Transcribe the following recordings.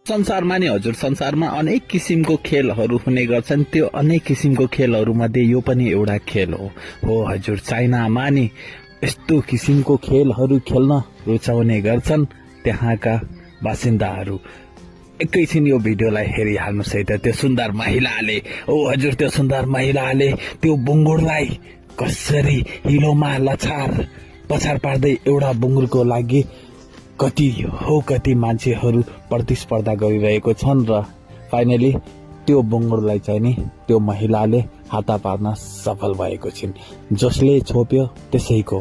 संसारमा नि हजुर, संसारमा अनेक किसिमको खेलहरू हुने गर्छन्। त्यो अनेक किसिमको खेलहरू मध्ये यो पनि एउटा खेल हो हजुर। चाइनामा नि यस्तो किसिमको खेलहरू खेल्न रुचाउने गर्छन् त्यहाँका बासिन्दाहरू। एकैछिन यो भिडियोलाई हेरिहाल्नुहोस् है त। त्यो सुन्दर महिलाले हजुर, त्यो सुन्दर महिलाले त्यो बुङ्गुरलाई कसरी हिलोमा लछार पछार पार्दै एउटा बुङ्गुरको लागि कति मान्छेहरू प्रतिस्पर्धा गरिरहेको छन् र फाइनली त्यो बुङ्गुरलाई चाहिँ नि त्यो महिलाले हाता पार्न सफल भएको छिन्। जसले छोप्यो त्यसैको,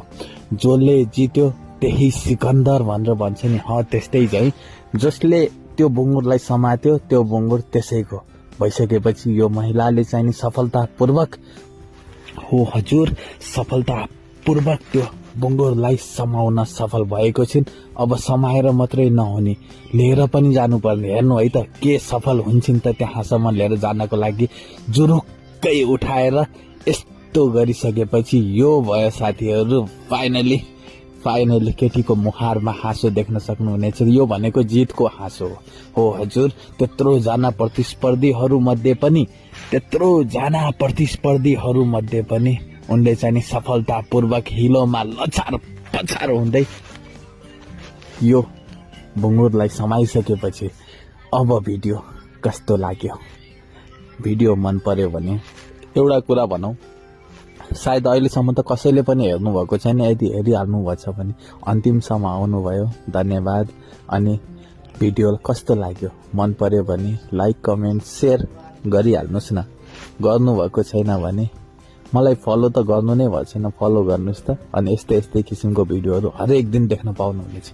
जसले जित्यो त्यही सिकन्दर भनेर भन्छ नि, त्यस्तै चाहिँ जसले त्यो बुङ्गुरलाई समात्यो त्यो बुङ्गुर त्यसैको भइसकेपछि यो महिलाले चाहिँ नि सफलतापूर्वक हजुर, सफलतापूर्वक त्यो बुङ्गुरलाई समाउन सफल भएको छिन्। अब समाएर मात्रै नहुने, लिएर पनि जानुपर्ने। हेर्नु है त के सफल हुन्छन् त त्यहाँसम्म लिएर जानको लागि। जुरुक्कै उठाएर यस्तो गरिसकेपछि यो भयो साथीहरू। फाइनली केटीको मुहारमा हाँसो देख्न सक्नुहुनेछ। यो भनेको जितको हाँसो हो हजुर। त्यत्रो जना प्रतिस्पर्धीहरू मध्ये पनि उनले चाहिँ सफलतापूर्वक हिलोमा लछार पछार हुँदै यो बुङ्गुरलाई समाइसकेपछि अब भिडियो कस्तो लाग्यो? भिडियो मन पर्यो भने एउटा कुरा भनौँ, सायद अहिलेसम्म त कसैले पनि हेर्नु भएको छैन। यदि हेरिहाल्नु भएको छ भने अन्तिमसम्म आउनुभयो, धन्यवाद। अनि भिडियो कस्तो लाग्यो, मन पर्यो भने लाइक कमेन्ट सेयर गरिहाल्नुहोस् न। गर्नुभएको छैन भने मलाई फलो त गर्नु नै भएको छैन, फलो गर्नुहोस् त। अनि यस्तै किसिमको भिडियोहरू हरेक दिन देख्न पाउनुहुनेछ।